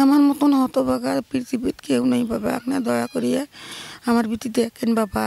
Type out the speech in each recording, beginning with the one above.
আমার মতন হতভাগা পৃথিবীর কেউ নেই বাবা, আপনি দয়া করিয়া আমার বিটি দেখেন বাবা।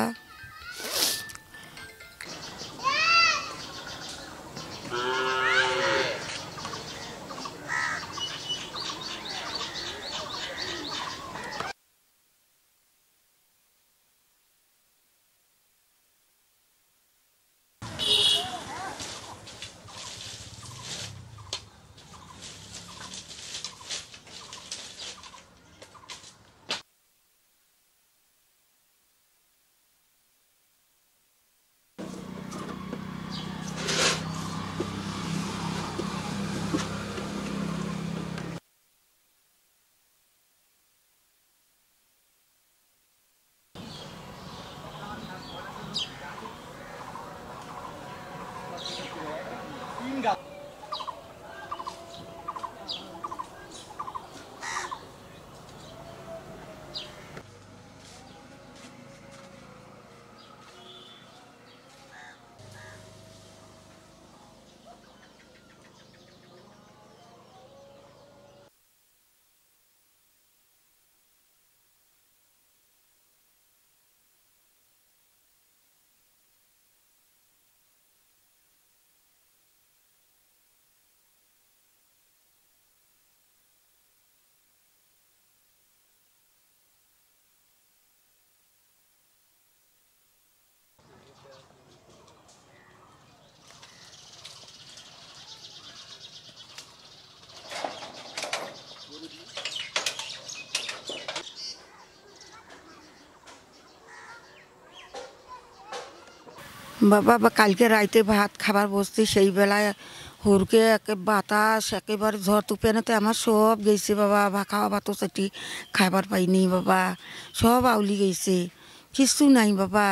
বাবা কালকে রাইতে ভাত খাবার বসছি, সেই বেলায় হুড়কে বাতাস একেবারে ঝড় তুফানেতে আমার সব গেছে বাবা। খাওয়া ভাত সেটি খাবার পাইনি বাবা, সব আউলি গেছে, কিচ্ছু নাই বাবা।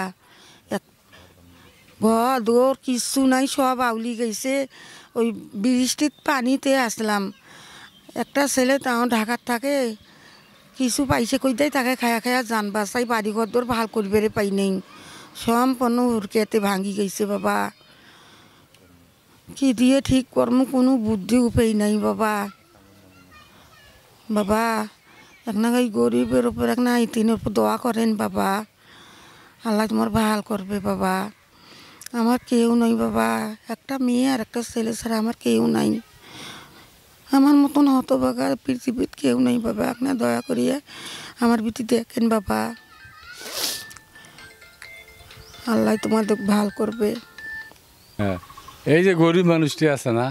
ঘর দৌড় কিচ্ছু নাই, সব আউলি গেছে। ওই বৃষ্টির পানিতে আসলাম। একটা ছেলে তাও ঢাকার থাকে, কিছু পাইছে কই দেয় তাকে খায়া খায়া যান বাসাই বাড়ি ঘর দৌড় ভাল করবে পাই নেই, সম্পূর্ণ হুড়কেতে ভাঙি গেছে বাবা। কি দিয়ে ঠিক কর্ম কোনো বুদ্ধি উপায় নাই বাবা। বাবা একটা এই গরিবের ওপর একটা ইতিনের উপর দোয়া করেন বাবা, আল্লাহ তোমার ভাল করবে বাবা। আমার কেউ নাই বাবা, একটা মেয়ে আর একটা ছেলে ছাড়া আমার কেউ নাই। আমার মতন হতভাগা পৃথিবীর কেউ নেই বাবা, আপনি দয়া করিয়া আমার বিটি দেখেন বাবা, আল্লাহ তোমাদের ভাল করবে। হ্যাঁ, এই যে গরিব মানুষটি আছে না,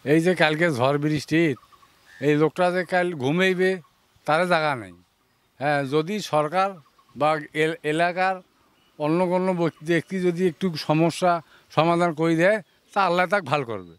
এই যে কালকে ঝড় বৃষ্টির এই লোকটা যে কাল ঘুমাইবে তারা জায়গা নেই। হ্যাঁ, যদি সরকার বা এলাকার অন্য কোনো ব্যক্তি যদি একটু সমস্যা সমাধান করে দেয় তা আল্লাহ তাকে ভাল করবে।